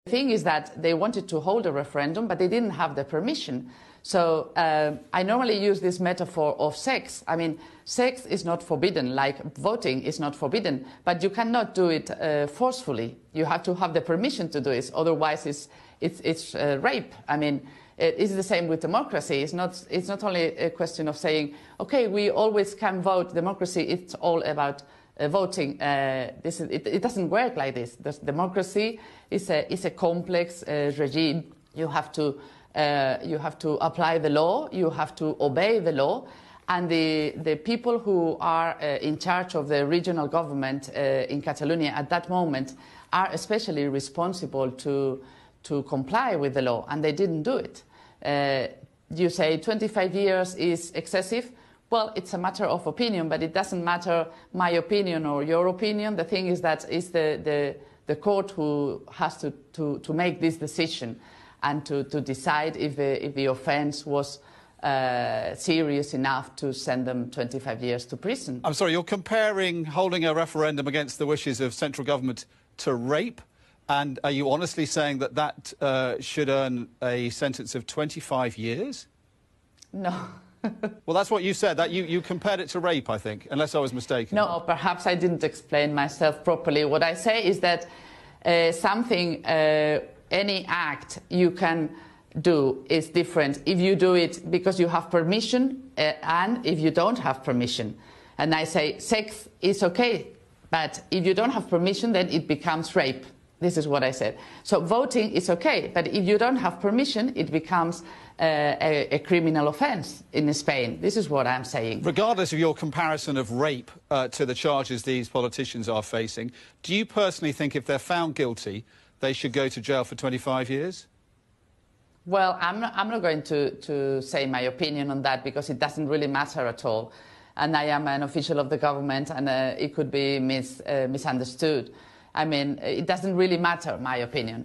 The thing is that they wanted to hold a referendum, but they didn't have the permission. So I normally use this metaphor of sex. I mean, sex is not forbidden, like voting is not forbidden, but you cannot do it forcefully. You have to have the permission to do it, otherwise it's rape. I mean, it's the same with democracy. It's not only a question of saying, okay, we always can vote. Democracy, it's all about voting. It doesn't work like this. Democracy is a complex regime. You have to apply the law, you have to obey the law, and the people who are in charge of the regional government in Catalonia at that moment are especially responsible to comply with the law, and they didn't do it. You say 25 years is excessive. Well, it's a matter of opinion, but it doesn't matter my opinion or your opinion. The thing is that it's the court who has to make this decision and to decide if the offence was serious enough to send them 25 years to prison. I'm sorry, you're comparing holding a referendum against the wishes of central government to rape? And are you honestly saying that that should earn a sentence of 25 years? No. Well, that's what you said. That you compared it to rape, I think, unless I was mistaken. No, perhaps I didn't explain myself properly. What I say is that any act you can do is different if you do it because you have permission and if you don't have permission. And I say sex is okay, but if you don't have permission, then it becomes rape. This is what I said. So voting is okay, but if you don't have permission, it becomes a criminal offence in Spain. This is what I'm saying. Regardless of your comparison of rape to the charges these politicians are facing, do you personally think if they're found guilty, they should go to jail for 25 years? Well, I'm not going to say my opinion on that because it doesn't really matter at all. And I am an official of the government and it could be misunderstood. I mean, it doesn't really matter, my opinion.